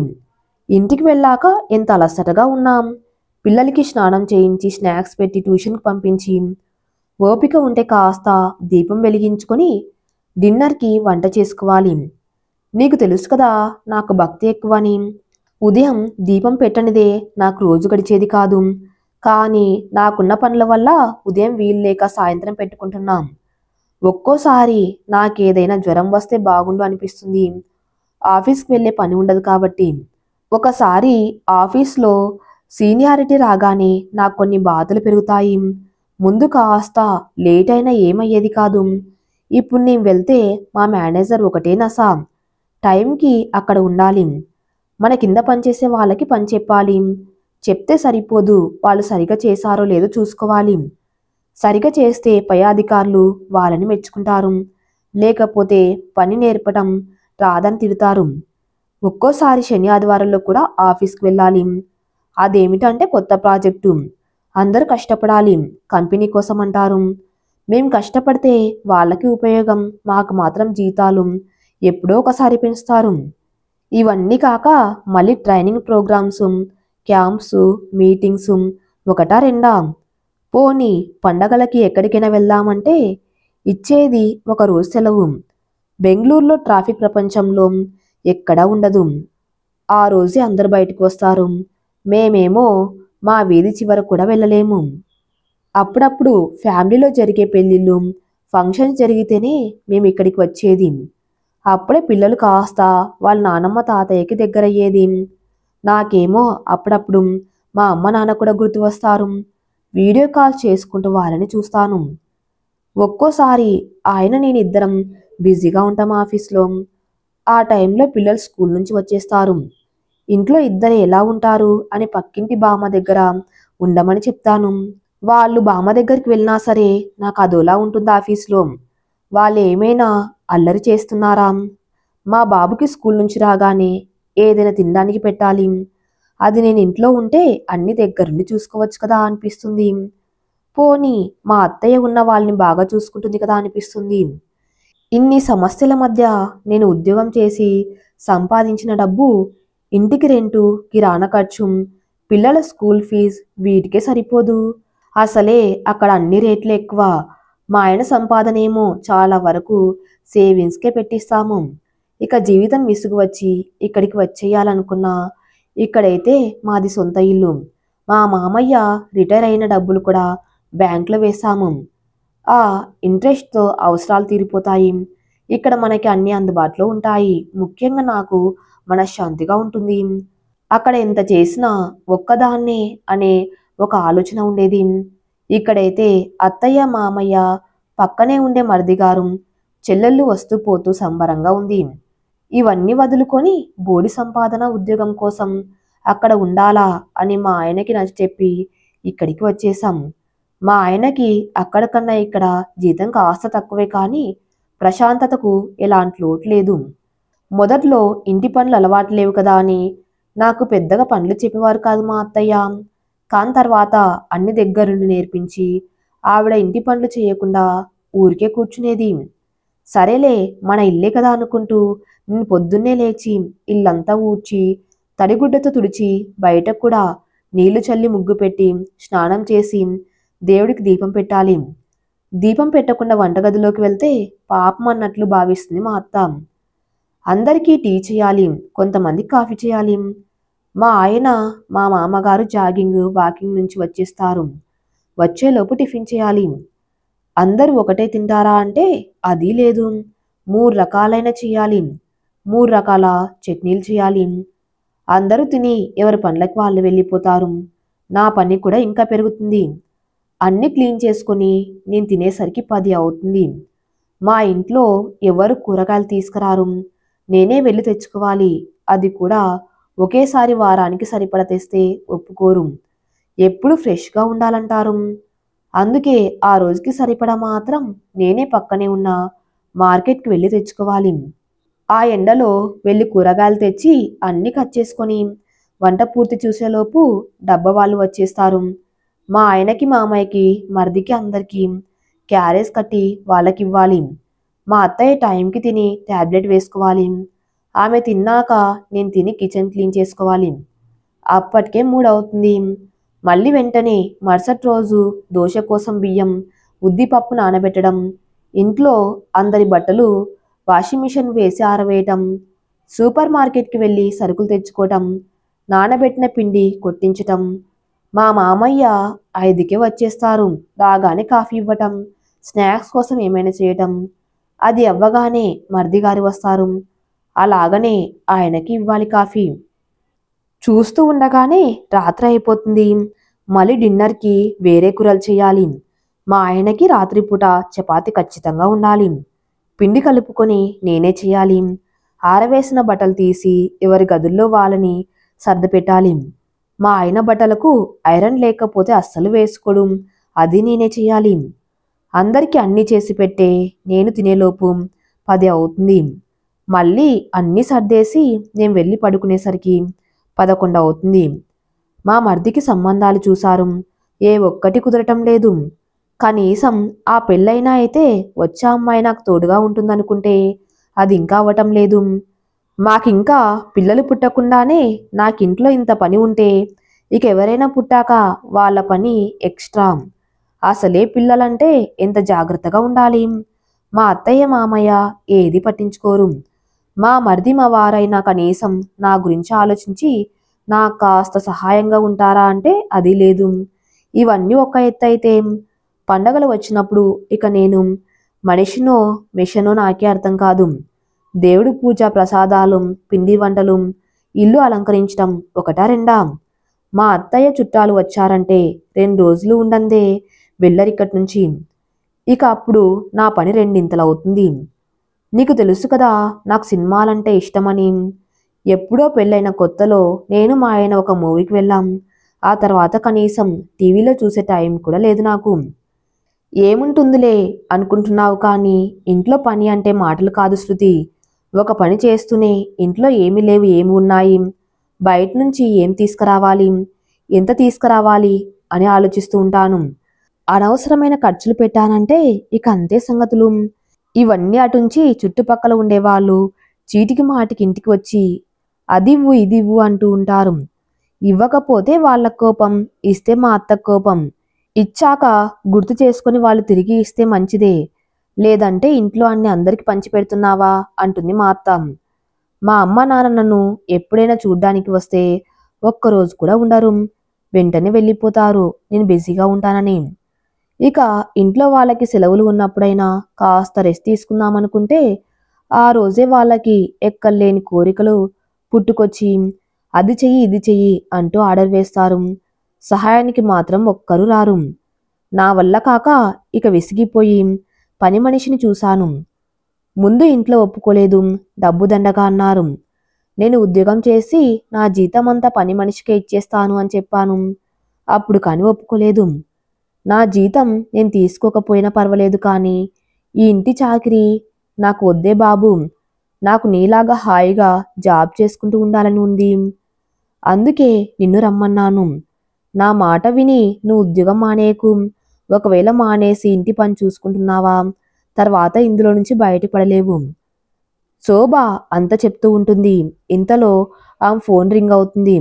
ఇంటికి వెళ్ళాక ఎంత అలసటగా ఉన్నాం. పిల్లలకి స్నానం చేయించి స్నాక్స్ పెట్టి ట్యూషన్కి పంపించి ఓపిక ఉంటే కాస్త దీపం వెలిగించుకొని డిన్నర్కి వంట చేసుకోవాలి. నీకు తెలుసు కదా నాకు భక్తి ఎక్కువని. ఉదయం దీపం పెట్టనిదే నాకు రోజు గడిచేది కాదు. కానీ నాకున్న పనుల వల్ల ఉదయం వీలు లేక సాయంత్రం పెట్టుకుంటున్నాం. ఒక్కోసారి నాకేదైనా జ్వరం వస్తే బాగుండు అనిపిస్తుంది. ఆఫీస్కి వెళ్ళే పని ఉండదు కాబట్టి. ఒకసారి ఆఫీస్లో సీనియారిటీ రాగానే నాకు కొన్ని బాధలు పెరుగుతాయి. ముందు కాస్త లేట్ అయినా ఏమయ్యేది కాదు. ఇప్పుడు నేను వెళ్తే మా మేనేజర్ ఒకటే నస. టైంకి అక్కడ ఉండాలి. మన కింద పనిచేసే వాళ్ళకి పని చెప్పాలి. చెప్తే సరిపోదు, వాళ్ళు సరిగా చేశారో లేదో చూసుకోవాలి. సరిగా చేస్తే పై అధికారులు వాళ్ళని మెచ్చుకుంటారు. లేకపోతే పని నేర్పటం రాదని తిడతారు. ఒక్కోసారి శని ఆదివారంలో కూడా ఆఫీస్కి వెళ్ళాలి. అదేమిటంటే కొత్త ప్రాజెక్టు. అందరూ కష్టపడాలి, కంపెనీ కోసం అంటారు. మేం కష్టపడితే వాళ్ళకి ఉపయోగం, మాకు మాత్రం జీతాలు ఎప్పుడో ఒకసారి పెంచుతారు. ఇవన్నీ కాక మళ్ళీ ట్రైనింగ్ ప్రోగ్రామ్స్, క్యాంప్స్, మీటింగ్స్ ఒకటా రెండా? పోనీ పండగలకి ఎక్కడికైనా వెళ్దామంటే ఇచ్చేది ఒక రోజు సెలవు. బెంగళూరులో ట్రాఫిక్ ప్రపంచంలో ఎక్కడా ఉండదు. ఆ రోజే అందరు బయటకు వస్తారు. మేమేమో మా వీధి చివర కూడా వెళ్ళలేము. అప్పుడప్పుడు ఫ్యామిలీలో జరిగే పెళ్ళిళ్ళు, ఫంక్షన్స్ జరిగితేనే మేము ఇక్కడికి వచ్చేది. అప్పుడే పిల్లలు కాస్త వాళ్ళ నానమ్మ తాతయ్యకి దగ్గరయ్యేది. నాకేమో అప్పుడప్పుడు మా అమ్మ నాన్న కూడా గుర్తు వస్తారు. వీడియో కాల్ చేసుకుంటూ వాళ్ళని చూస్తాను. ఒక్కోసారి ఆయన నేను ఇద్దరం బిజీగా ఉంటాం ఆఫీస్లో. ఆ టైంలో పిల్లలు స్కూల్ నుంచి వచ్చేస్తారు. ఇంట్లో ఇద్దరు ఎలా ఉంటారు అని పక్కింటి బామ్మ దగ్గర ఉండమని చెప్తాను. వాళ్ళు బామ్మ దగ్గరికి వెళ్ళినా సరే నాకు అదోలా ఉంటుంది ఆఫీస్లో. వాళ్ళు ఏమైనా అల్లరి చేస్తున్నారా? మా బాబుకి స్కూల్ నుంచి రాగానే ఏదైనా తినడానికి పెట్టాలి. అది నేను ఇంట్లో ఉంటే అన్ని దగ్గరుండి చూసుకోవచ్చు కదా అనిపిస్తుంది. పోనీ మా అత్తయ్య ఉన్న వాళ్ళని బాగా చూసుకుంటుంది కదా అనిపిస్తుంది. ఇన్ని సమస్యల మధ్య నేను ఉద్యోగం చేసి సంపాదించిన డబ్బు ఇంటికి రెంటు, కిరాణా ఖర్చు, పిల్లల స్కూల్ ఫీజు వీటికే సరిపోదు. అసలే అక్కడ అన్ని రేట్లు ఎక్కువ. మా ఆయన సంపాదనేమో చాలా వరకు సేవింగ్స్కే పెట్టిస్తాము. ఇక జీవితం విసుగు వచ్చి ఇక్కడికి వచ్చేయాలనుకున్నా. ఇక్కడైతే మాది సొంత ఇల్లు. మా మామయ్య రిటైర్ అయిన డబ్బులు కూడా బ్యాంకులో వేశాము. ఆ ఇంట్రెస్ట్తో అవసరాలు తీరిపోతాయి. ఇక్కడ మనకి అన్ని అందుబాటులో ఉంటాయి. ముఖ్యంగా నాకు మనశ్శాంతిగా ఉంటుంది. అక్కడ ఎంత చేసినా ఒక్కదాన్నే అనే ఒక ఆలోచన ఉండేది. ఇక్కడైతే అత్తయ్య మామయ్య, పక్కనే ఉండే మరిదిగారు, చెల్లెళ్ళు వస్తూ పోతూ సంబరంగా ఉంది. ఇవన్నీ వదులుకొని బోడి సంపాదన ఉద్యోగం కోసం అక్కడ ఉండాలా అని మా ఆయనకి నచ్చ చెప్పి ఇక్కడికి వచ్చేసాం. మా ఆయనకి అక్కడ కన్నా ఇక్కడ జీతం కాస్త తక్కువే కానీ ప్రశాంతతకు ఎలాంటి లోటు లేదు. మొదట్లో ఇంటి పనులు అలవాటు లేవు కదా అని నాకు పెద్దగా పనులు చెప్పేవారు కాదు మా అత్తయ్య. కాని తర్వాత అన్ని దగ్గరుండి నేర్పించి ఆవిడ ఇంటి పనులు చేయకుండా ఊరికే కూర్చునేది. సరేలే మన ఇల్లే కదా అనుకుంటూ నేను పొద్దున్నే లేచి ఇల్లంతా ఊడ్చి తడిగుడ్డతో తుడిచి బయటకు కూడా నీళ్లు చల్లి ముగ్గు పెట్టి స్నానం చేసి దేవుడికి దీపం పెట్టాలి. దీపం పెట్టకుండా వంటగదిలోకి వెళ్తే పాపం అన్నట్లు భావిస్తుంది మా అత్త. అందరికీ టీ చేయాలి, కొంతమంది కాఫీ చేయాలి. మా ఆయన మా మామగారు జాగింగ్ వాకింగ్ నుంచి వచ్చేస్తారు. వచ్చేలోపు టిఫిన్ చేయాలి. అందరూ ఒకటే తింటారా అంటే అది లేదు. 3 రకాలైన చేయాలి. 3 రకాల చట్నీలు చేయాలి. అందరూ తిని ఎవరి పనులకు వాళ్ళు వెళ్ళిపోతారు. నా పని కూడా ఇంకా పెరుగుతుంది. అన్నీ క్లీన్ చేసుకొని నేను తినేసరికి 10 అవుతుంది. మా ఇంట్లో ఎవరు కూరగాయలు తీసుకురారు. నేనే వెళ్ళి తెచ్చుకోవాలి. అది కూడా ఒకేసారి వారానికి సరిపడా తెస్తే ఒప్పుకోరు. ఎప్పుడు ఫ్రెష్గా ఉండాలంటారు. అందుకే ఆ రోజుకి సరిపడా మాత్రం నేనే పక్కనే ఉన్న మార్కెట్కి వెళ్ళి తెచ్చుకోవాలి. ఆ ఎండలో వెళ్ళి కూరగాయలు తెచ్చి అన్నీ కట్ చేసుకొని వంట పూర్తి చూసేలోపు డబ్బా వాళ్ళు వచ్చేస్తారు. మా ఆయనకి మామయ్యకి మరిదికి అందరికీ క్యారేజ్ కట్టి వాళ్ళకి ఇవ్వాలి. మా అత్తయ్య టైంకి తిని ట్యాబ్లెట్ వేసుకోవాలి. ఆమె తిన్నాక నేను తిని కిచెన్ క్లీన్ చేసుకోవాలి. అప్పటికే 3 అవుతుంది. మళ్ళీ వెంటనే మరుసటి రోజు దోశ కోసం బియ్యం ఉద్దిపప్పు నానబెట్టడం, ఇంట్లో అందరి బట్టలు వాషింగ్ మిషన్ వేసి ఆరవేయటం, సూపర్ మార్కెట్కి వెళ్ళి సరుకులు తెచ్చుకోవటం, నానబెట్టిన పిండి కొట్టించటం. మా మామయ్య 5కే వచ్చేస్తారు. రాగానే కాఫీ ఇవ్వటం, స్నాక్స్ కోసం ఏమైనా చేయటం. అది అవ్వగానే మరిదిగారు వస్తారు. అలాగనే ఆయనకి ఇవ్వాలి కాఫీ. చూస్తూ ఉండగానే రాత్రి అయిపోతుంది. మళ్ళీ డిన్నర్కి వేరే కూరలు చేయాలి. మా ఆయనకి రాత్రిపూట చపాతి ఖచ్చితంగా ఉండాలి. పిండి కలుపుకొని నేనే చేయాలి. ఆరవేసిన బట్టలు తీసి ఎవరి గదుల్లో వాళ్ళని సర్ది పెట్టాలి. మా ఆయన బట్టలకు ఐరన్ లేకపోతే అస్సలు వేసుకోడు. అది నేనే చేయాలి. అందరికీ అన్నీ చేసి పెట్టే నేను తినేలోపు 10 అవుతుంది. మళ్ళీ అన్నీ సర్దేసి నేను వెళ్ళి పడుకునేసరికి 11 అవుతుంది. మా మర్దికి సంబంధాలు చూశారు. ఏ ఒక్కటి కుదరటం లేదు. కనీసం ఆ పెళ్ళైనా అయితే వచ్చే అమ్మాయి నాకు తోడుగా ఉంటుందనుకుంటే అది ఇంకా అవ్వటం లేదు. మాకింకా పిల్లలు పుట్టకుండానే నాకింట్లో ఇంత పని ఉంటే ఇక ఎవరైనా పుట్టాక వాళ్ళ పని ఎక్స్ట్రా. అసలే పిల్లలంటే ఎంత జాగ్రత్తగా ఉండాలి. మా అత్తయ్య మామయ్య ఏది పట్టించుకోరు. మా మరిది మా వారైనా కనీసం నా గురించి ఆలోచించి నాకు కాస్త సహాయంగా ఉంటారా అంటే అది లేదు. ఇవన్నీ ఒక ఎత్తు అయితే పండగలు వచ్చినప్పుడు ఇక నేను మనిషినో మిషనో నాకే అర్థం కాదు. దేవుడి పూజ ప్రసాదాలు, పిండి వంటలు, ఇల్లు అలంకరించడం ఒకటా రెండా? మా అత్తయ్య చుట్టాలు వచ్చారంటే 2 రోజులు ఉండందే వెళ్ళరిక్కడి నుంచి. ఇక అప్పుడు నా పని రెండింతలవుతుంది. నీకు తెలుసు కదా నాకు సినిమాలంటే ఇష్టమని. ఎప్పుడో పెళ్ళైన కొత్తలో నేను మా ఆయన ఒక మూవీకి వెళ్ళాం. ఆ తర్వాత కనీసం టీవీలో చూసే టైం కూడా లేదు నాకు. ఏముంటుందిలే అనుకుంటున్నావు కానీ ఇంట్లో పని అంటే మాటలు కాదు శృతి. ఒక పని చేస్తూనే ఇంట్లో ఏమి లేవు ఏమి ఉన్నాయి, బయట నుంచి ఏం తీసుకురావాలి, ఎంత తీసుకురావాలి అని ఆలోచిస్తూ ఉంటాను. అనవసరమైన ఖర్చులు పెట్టానంటే ఇక అంతే సంగతులు. ఇవన్నీ అటుంచి చుట్టుపక్కల ఉండేవాళ్ళు చీటికి మాటికి ఇంటికి వచ్చి అదివ్వు ఇదివ్వు అంటూ ఉంటారు. ఇవ్వకపోతే వాళ్ళ కోపం, ఇస్తే మా అత్త కోపం. ఇచ్చాక గుర్తు చేసుకుని వాళ్ళు తిరిగి ఇస్తే మంచిదే, లేదంటే ఇంట్లో అన్ని అందరికి పంచి పెడుతున్నావా అంటుంది మా అత్త. మా అమ్మ నాన్న నన్ను ఎప్పుడైనా చూడ్డానికి వస్తే ఒక్కరోజు కూడా ఉండరు. వెంటనే వెళ్ళిపోతారు నేను బిజీగా ఉంటానని. ఇక ఇంట్లో వాళ్ళకి సెలవులు ఉన్నప్పుడైనా కాస్త రెస్ట్ తీసుకుందామనుకుంటే ఆ రోజే వాళ్ళకి ఎక్కర్లేని కోరికలు పుట్టుకొచ్చి అది చెయ్యి ఇది చెయ్యి అంటూ ఆర్డర్ వేస్తారు. సహాయానికి మాత్రం ఒక్కరు రారు. నా వల్ల కాక ఇక విసిగిపోయి పని మనిషిని చూశాను. ముందు ఇంట్లో ఒప్పుకోలేదు, డబ్బు దండగా అన్నారు. నేను ఉద్యోగం చేసి నా జీతమంతా పని మనిషికే ఇచ్చేస్తాను అని చెప్పాను. అప్పుడు కానీ ఒప్పుకోలేదు. నా జీతం నేను తీసుకోకపోయినా పర్వాలేదు కానీ ఈ ఇంటి చాకిరీ నాకు వద్దే బాబు. నాకు నీలాగా హాయిగా జాబ్ చేసుకుంటూ ఉండాలని ఉంది. అందుకే నిన్ను రమ్మన్నాను. నా మాట విని నువ్వు ఉద్యోగం మానేయకు. ఒకవేళ మానేసి ఇంటి పని చూసుకుంటున్నావా తర్వాత ఇందులో నుంచి బయటపడలేవు. శోభ అంత చెప్తూ ఉంటుంది. ఇంతలో ఆమె ఫోన్ రింగ్ అవుతుంది.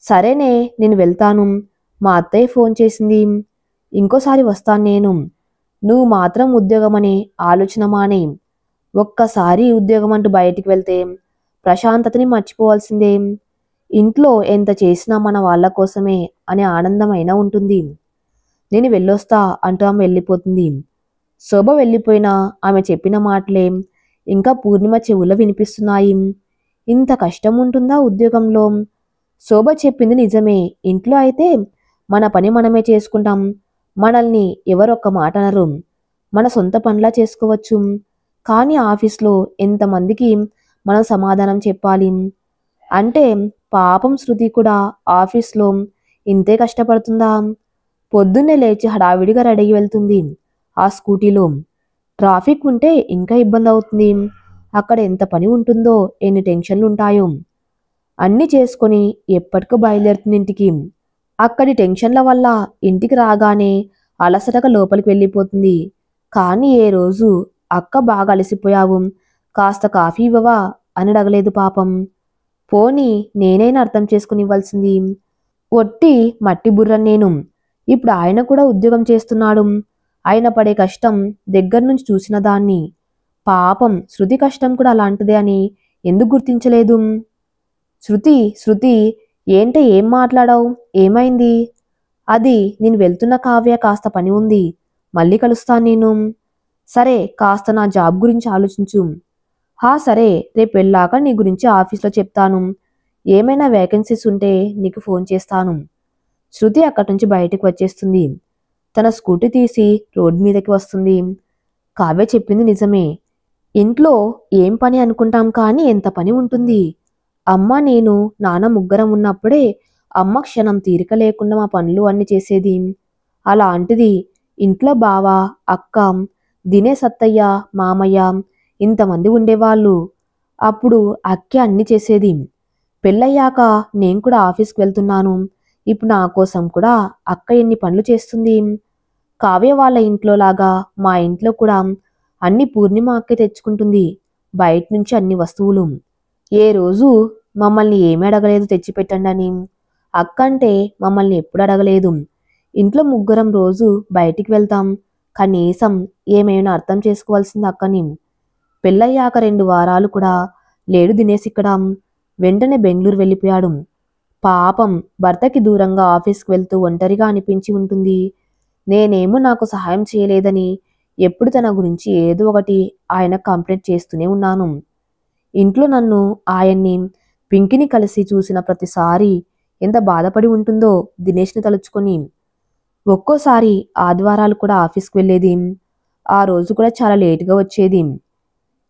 సరేనే నేను వెళ్తాను. మా అత్తయ్య ఫోన్ చేసింది. ఇంకోసారి వస్తాను నేను. నువ్వు మాత్రం ఉద్యోగం అనే ఆలోచన మానే. ఒక్కసారి ఉద్యోగం అంటూ బయటికి వెళ్తే ప్రశాంతతని మర్చిపోవాల్సిందే. ఇంట్లో ఎంత చేసినా మన వాళ్ళ కోసమే అనే ఆనందం అయినా ఉంటుంది. నేను వెళ్ళొస్తా అంటూ ఆమె వెళ్ళిపోతుంది. శోభ వెళ్ళిపోయినా ఆమె చెప్పిన మాటలే ఇంకా పూర్ణిమ చెవుల్లో వినిపిస్తున్నాయి. ఇంత కష్టం ఉంటుందా ఉద్యోగంలో? శోభ చెప్పింది నిజమే. ఇంట్లో అయితే మన పని మనమే చేసుకుంటాం. మనల్ని ఎవరొక్క మాట అనరు. మన సొంత పనిలా చేసుకోవచ్చు. కానీ ఆఫీస్లో ఎంతమందికి మనం సమాధానం చెప్పాలి? అంటే పాపం శృతి కూడా ఆఫీస్లో ఇంతే కష్టపడుతుందా? పొద్దున్నే లేచి హడావిడిగా రెడీ వెళ్తుంది ఆ స్కూటీలో. ట్రాఫిక్ ఉంటే ఇంకా ఇబ్బంది అవుతుంది. అక్కడ ఎంత పని ఉంటుందో, ఎన్ని టెన్షన్లు ఉంటాయో. అన్నీ చేసుకొని ఎప్పటికో బయలుదేరుతుంది ఇంటికి. అక్కడి టెన్షన్ల వల్ల ఇంటికి రాగానే అలసటగా లోపలికి వెళ్ళిపోతుంది. కానీ ఏ రోజు అక్క బాగా అలసిపోయావు, కాస్త కాఫీ ఇవ్వవా అని అడగలేదు పాపం. పోనీ నేనైనా అర్థం చేసుకుని ఇవ్వాల్సింది. ఒట్టి మట్టి బుర్ర నేను. ఇప్పుడు ఆయన కూడా ఉద్యోగం చేస్తున్నాడు. ఆయన పడే కష్టం దగ్గర నుంచి చూసిన దాన్ని. పాపం శృతి కష్టం కూడా అలాంటిదే అని ఎందుకు గుర్తించలేదు? శృతి, శృతి, ఏంటే ఏం మాట్లాడావు? ఏమైంది? అది నేను వెళ్తున్న కావ్య, కాస్త పని ఉంది. మళ్ళీ కలుస్తాను నేను. సరే, కాస్త నా జాబ్ గురించి ఆలోచించు. హా సరే, రేపు వెళ్ళాక నీ గురించి ఆఫీస్లో చెప్తాను. ఏమైనా వేకెన్సీస్ ఉంటే నీకు ఫోన్ చేస్తాను. శృతి అక్కడి నుంచి బయటికి వచ్చేస్తుంది. తన స్కూటీ తీసి రోడ్డు మీదకి వస్తుంది. కావ్య చెప్పింది నిజమే. ఇంట్లో ఏం పని అనుకుంటాం కానీ ఎంత పని ఉంటుంది. అమ్మ, నేను, నాన్న ముగ్గురం ఉన్నప్పుడే అమ్మ క్షణం తీరిక లేకుండా మా పనులు అన్ని చేసేది. అలాంటిది ఇంట్లో బావ, అక్క, దినేష్ అత్తయ్య, మామయ్య ఇంతమంది ఉండేవాళ్ళు. అప్పుడు అక్కే అన్ని చేసేది. పెళ్ళయ్యాక నేను కూడా ఆఫీస్కి వెళ్తున్నాను. ఇప్పుడు నా కోసం కూడా అక్క ఎన్ని పనులు చేస్తుంది. కావ్య వాళ్ళ ఇంట్లో లాగా మా ఇంట్లో కూడా అన్ని పూర్ణిమ అక్కే తెచ్చుకుంటుంది. బయట నుంచి అన్ని వస్తువులు. ఏ రోజు మమ్మల్ని ఏమీ అడగలేదు తెచ్చిపెట్టండి అని. అక్క అంటే మమ్మల్ని ఎప్పుడు అడగలేదు. ఇంట్లో ముగ్గురం రోజు బయటికి వెళ్తాం. కనీసం ఏమైనా అర్థం చేసుకోవాల్సింది అక్కని. పెళ్ళయ్యాక 2 వారాలు కూడా లేడు దినేష్ ఇక్కడ. వెంటనే బెంగళూరు వెళ్ళిపోయాడు. పాపం భర్తకి దూరంగా ఆఫీస్కి వెళ్తూ ఒంటరిగా అనిపించి ఉంటుంది. నేనేమో నాకు సహాయం చేయలేదని ఎప్పుడు తన గురించి ఏదో ఒకటి ఆయన కంప్లైంట్ చేస్తూనే ఉన్నాను. ఇంట్లో నన్ను, ఆయన్ని, పింకిని కలిసి చూసిన ప్రతిసారి ఎంత బాధపడి ఉంటుందో దినేష్ని తలుచుకొని. ఒక్కోసారి ఆదివారాలు కూడా ఆఫీస్కి వెళ్ళేది. ఆ రోజు కూడా చాలా లేటుగా వచ్చేది.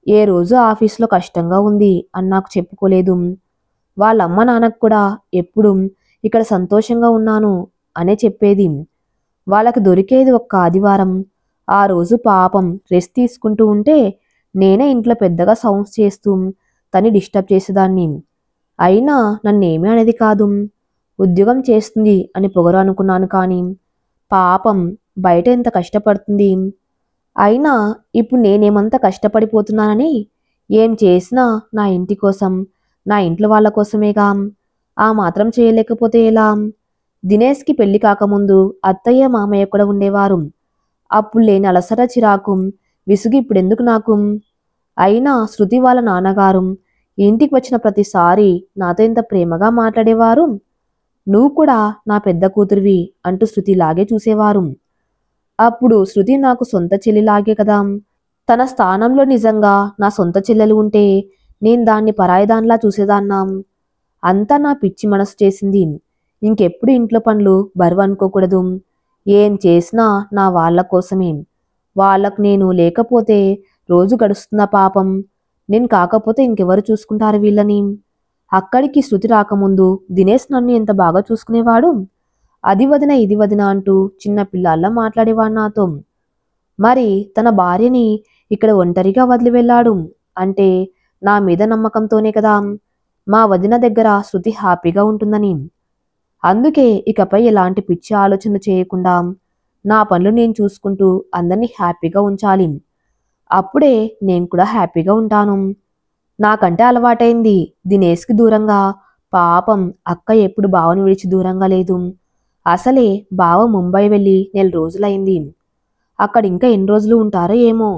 ఏ రోజు ఆఫీస్లో కష్టంగా ఉంది అని నాకు చెప్పుకోలేదు. వాళ్ళమ్మ నాన్నకు కూడా ఎప్పుడు ఇక్కడ సంతోషంగా ఉన్నాను అనే చెప్పేది. వాళ్ళకి దొరికేది ఒక్క ఆదివారం. ఆ రోజు పాపం రెస్ట్ తీసుకుంటూ ఉంటే నేనే ఇంట్లో పెద్దగా సౌండ్స్ చేస్తూ తన్ని డిస్టర్బ్ చేసేదాన్ని. అయినా నన్నేమీ అనేది కాదు. ఉద్యోగం చేస్తుంది అని పొగరు అనుకున్నాను కానీ పాపం బయట ఎంత కష్టపడుతుంది. అయినా ఇప్పుడు నేనేమంత కష్టపడిపోతున్నానని ఏం చేసినా నా ఇంటి కోసం, నా ఇంట్లో వాళ్ళ కోసమేగా. ఆ మాత్రం చేయలేకపోతే ఎలా? దినేష్కి పెళ్లి కాకముందు అత్తయ్య, మామయ్య కూడా ఉండేవారు. అప్పుడు లేని అలసట, చిరాకు, విసుగు ఇప్పుడెందుకు నాకు? అయినా శృతి వాళ్ళ నాన్నగారు ఇంటికి వచ్చిన ప్రతిసారి నాతో ఎంత ప్రేమగా మాట్లాడేవారు. నువ్వు కూడా నా పెద్ద కూతురివి అంటూ శృతిలాగే చూసేవారు. అప్పుడు శృతి నాకు సొంత చెల్లిలాగే కదా. తన స్థానంలో నిజంగా నా సొంత చెల్లెలు ఉంటే నేను దాన్ని పరాయిదానిలా చూసేదాన్నా. అంతా నా పిచ్చి మనసు చేసింది. ఇంకెప్పుడు ఇంట్లో పనులు బరువు అనుకోకూడదు. ఏం చేసినా నా వాళ్ళ కోసమే. వాళ్ళకు నేను లేకపోతే రోజు గడుస్తున్న పాపం. నేను కాకపోతే ఇంకెవరు చూసుకుంటారు వీళ్ళని? అక్కడికి శృతి రాకముందు దినేష్ నన్ను ఎంత బాగా చూసుకునేవాడు. అది వదిన, ఇది వదిన అంటూ చిన్న పిల్లల్లా మాట్లాడేవాడు నాతో. మరి తన భార్యని ఇక్కడ ఒంటరిగా వదిలి వెళ్ళాడు అంటే నా మీద నమ్మకంతోనే కదా. మా వదిన దగ్గర శృతి హ్యాపీగా ఉంటుందని. అందుకే ఇకపై ఎలాంటి పిచ్చి ఆలోచనలు చేయకుండా నా పనులు నేను చూసుకుంటూ అందరినీ హ్యాపీగా ఉంచాలి. అప్పుడే నేను కూడా హ్యాపీగా ఉంటాను. నాకంటే అలవాటైంది దినేష్కి దూరంగా. పాపం అక్క ఎప్పుడు బావను విడిచి దూరంగా లేదు. అసలే బావ ముంబై వెళ్ళి 4 రోజులైంది. అక్కడ ఇంకా ఎన్ని రోజులు ఉంటారో ఏమో.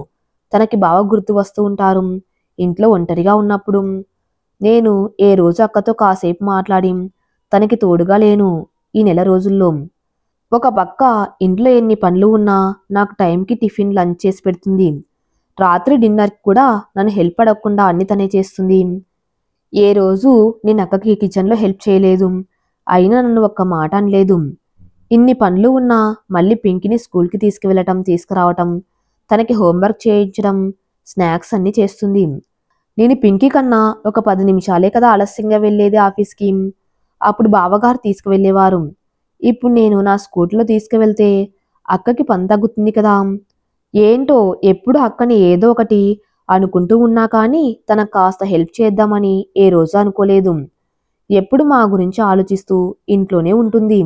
తనకి బావ గుర్తు వస్తూ ఉంటారు ఇంట్లో ఒంటరిగా ఉన్నప్పుడు. నేను ఏ రోజు అక్కతో కాసేపు మాట్లాడి తనకి తోడుగా లేను ఈ నెల రోజుల్లో. ఒక పక్క ఇంట్లో ఎన్ని పనులు ఉన్నా నాకు టైంకి టిఫిన్, లంచ్ చేసి పెడుతుంది. రాత్రి డిన్నర్కి కూడా నన్ను హెల్ప్ అడగకుండా అన్ని తనే చేస్తుంది. ఏ రోజు నేను అక్కకి కిచెన్లో హెల్ప్ చేయలేదు. అయినా నన్ను ఒక్క మాట అనలేదు. ఇన్ని పనులు ఉన్నా మళ్ళీ పింకిని స్కూల్కి తీసుకువెళ్ళటం, తీసుకురావటం, తనకి హోంవర్క్ చేయించడం, స్నాక్స్ అన్నీ చేస్తుంది. నేను పింకీ కన్నా ఒక 10 నిమిషాలే కదా ఆలస్యంగా వెళ్ళేది ఆఫీస్కి. అప్పుడు బావగారు తీసుకువెళ్ళేవారు. ఇప్పుడు నేను నా స్కూటీలో తీసుకువెళ్తే అక్కకి పని తగ్గుతుంది కదా. ఏంటో ఎప్పుడు అక్కని ఏదో ఒకటి అనుకుంటూ ఉన్నా కానీ తనకు కాస్త హెల్ప్ చేద్దామని ఏ రోజు అనుకోలేదు. ఎప్పుడు మా గురించి ఆలోచిస్తూ ఇంట్లోనే ఉంటుంది.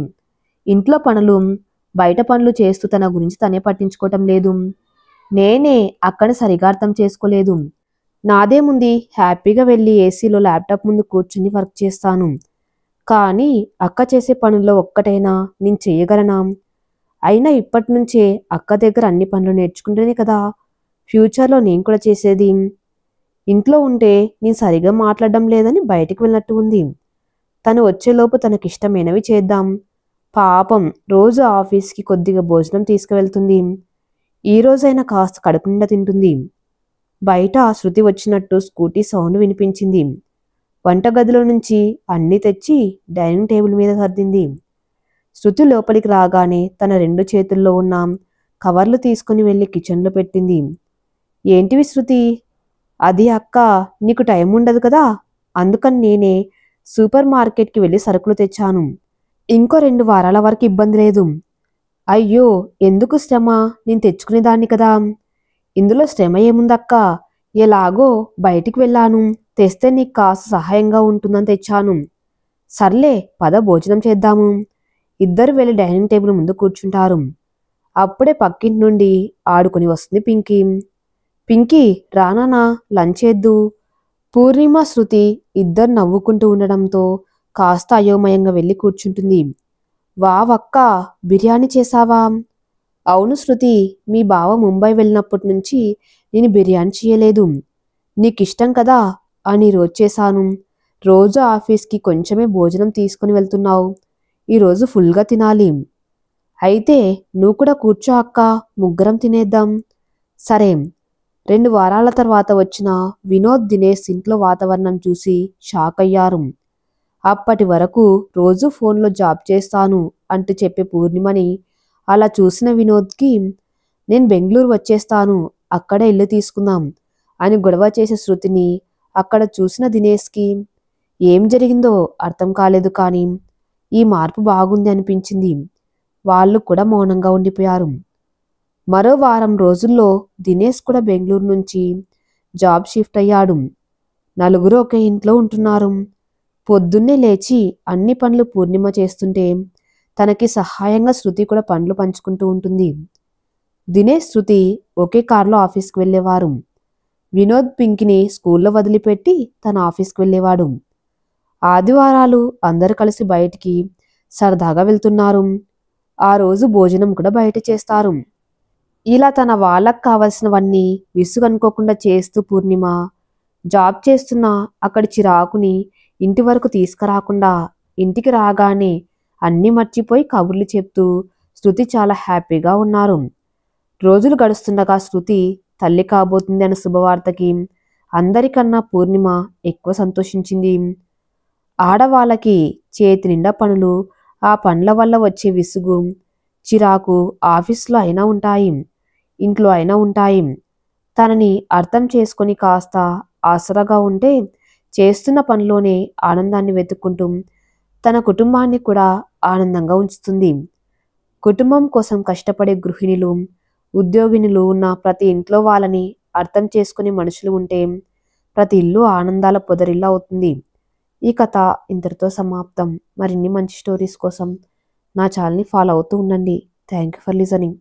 ఇంట్లో పనులు, బయట పనులు చేస్తూ తన గురించి తనే పట్టించుకోవటం లేదు. నేనే అక్కని సరిగా అర్థం చేసుకోలేదు. నాదేముంది, హ్యాపీగా వెళ్ళి ఏసీలో ల్యాప్టాప్ ముందు కూర్చుని వర్క్ చేస్తాను. కానీ అక్క చేసే పనుల్లో ఒక్కటైనా నేను చెయ్యగలనా? అయినా ఇప్పటి నుంచే అక్క దగ్గర అన్ని పనులు నేర్చుకుంటేనే కదా ఫ్యూచర్లో నేను కూడా చేసేది. ఇంట్లో ఉంటే నేను సరిగా మాట్లాడడం లేదని బయటికి వెళ్ళినట్టు ఉంది. తను వచ్చేలోపు తనకిష్టమైనవి చేద్దాం. పాపం రోజు ఆఫీస్కి కొద్దిగా భోజనం తీసుకువెళ్తుంది. ఈ రోజైనా కాస్త కడుపు నిండా తింటుంది. బయట శృతి వచ్చినట్టు స్కూటీ సౌండ్ వినిపించింది. వంటగదిలో నుంచి అన్నీ తెచ్చి డైనింగ్ టేబుల్ మీద సర్దింది. శృతి లోపలికి రాగానే తన 2 చేతుల్లో ఉన్న కవర్లు తీసుకుని వెళ్ళి కిచెన్లో పెట్టింది. ఏంటివి శృతి? అది అక్క, నీకు టైం ఉండదు కదా, అందుకని నేనే సూపర్ మార్కెట్కి వెళ్ళి సరుకులు తెచ్చాను. ఇంకో 2 వారాల వరకు ఇబ్బంది లేదు. అయ్యో, ఎందుకు శ్రమ, నేను తెచ్చుకునేదాన్ని కదా. ఇందులో శ్రమ ఏముందక్క, ఎలాగో బయటికి వెళ్ళాను, తెస్తే నీకు కాస్త సహాయంగా ఉంటుందని తెచ్చాను. సర్లే పద భోజనం చేద్దాము. ఇద్దరు వెళ్ళి డైనింగ్ టేబుల్ ముందు కూర్చుంటారు. అప్పుడే పక్కింటి నుండి ఆడుకొని వస్తుంది పింకీ. పింకీ రానా, లంచ్ చేద్దు. పూర్ణిమ శృతి ఇద్దరు నవ్వుకుంటూ ఉండడంతో కాస్త అయోమయంగా వెళ్ళి కూర్చుంటుంది. వావక్క, బిర్యానీ చేశావా? అవును శృతి, మీ బావ ముంబై వెళ్ళినప్పటి నుంచి నేను బిర్యానీ చేయలేదు. నీకిష్టం కదా అని రోజు చేశాను. రోజు ఆఫీస్కి కొంచెమే భోజనం తీసుకుని వెళ్తున్నావు, ఈరోజు ఫుల్గా తినాలి. అయితే నువ్వు కూడా కూర్చో అక్క, ముగ్గురం తినేద్దాం. సరే. 2 వారాల తర్వాత వచ్చిన వినోద్, దినేష్ ఇంట్లో వాతావరణం చూసి షాక్ అయ్యారు. అప్పటి వరకు రోజు ఫోన్లో జాబ్ చేస్తాను అంటూ చెప్పే పూర్ణిమని అలా చూసిన వినోద్కి, నేను బెంగళూరు వచ్చేస్తాను, అక్కడే ఇల్లు తీసుకుందాం అని గొడవ చేసే శృతిని అక్కడ చూసిన దినేష్కి ఏం జరిగిందో అర్థం కాలేదు. కానీ ఈ మార్పు బాగుంది అనిపించింది. వాళ్ళు కూడా మౌనంగా ఉండిపోయారు. మరో వారం రోజుల్లో దినేష్ కూడా బెంగళూరు నుంచి జాబ్ షిఫ్ట్ అయ్యాడు. నలుగురు ఒకే ఇంట్లో ఉంటున్నారు. పొద్దున్నే లేచి అన్ని పనులు పూర్ణిమ చేస్తుంటే తనకి సహాయంగా శృతి కూడా పనులు పంచుకుంటూ ఉంటుంది. దినేష్, శృతి ఒకే కారులో ఆఫీస్కి వెళ్ళేవారు. వినోద్ పింకిని స్కూల్లో వదిలిపెట్టి తన ఆఫీస్కి వెళ్ళేవాడు. ఆదివారాలు అందరూ కలిసి బయటికి సరదాగా వెళ్తున్నారు. ఆ రోజు భోజనం కూడా బయట చేస్తారు. ఇలా తన వాళ్ళకు కావలసినవన్నీ విసుగనుకోకుండా చేస్తూ పూర్ణిమ జాబ్ చేస్తున్న అక్కడి చిరాకుని ఇంటి వరకు తీసుకురాకుండా ఇంటికి రాగానే అన్నీ మర్చిపోయి కబుర్లు చెప్తూ శృతి చాలా హ్యాపీగా ఉన్నారు. రోజులు గడుస్తుండగా శృతి తల్లి కాబోతుంది అన్న శుభవార్తకి అందరికన్నా పూర్ణిమ ఎక్కువ సంతోషించింది. ఆడవాళ్ళకి చేతి నిండా పనులు, ఆ పనుల వల్ల వచ్చే విసుగు, చిరాకు ఆఫీస్లో అయినా ఉంటాయి, ఇంట్లో అయినా ఉంటాయి. తనని అర్థం చేసుకొని కాస్త ఆసరాగా ఉంటే చేస్తున్న పనిలోనే ఆనందాన్ని వెతుక్కుంటూ తన కుటుంబాన్ని కూడా ఆనందంగా ఉంచుతుంది. కుటుంబం కోసం కష్టపడే గృహిణులు, ఉద్యోగినులు ఉన్న ప్రతి ఇంట్లో వాళ్ళని అర్థం చేసుకునే మనుషులు ఉంటే ప్రతి ఇల్లు ఆనందాల పొదరిల్లా అవుతుంది. ఈ కథ ఇంతటితో సమాప్తం. మరిన్ని మంచి స్టోరీస్ కోసం నా ఛానల్ని ఫాలో అవుతూ ఉండండి. Thank you for listening.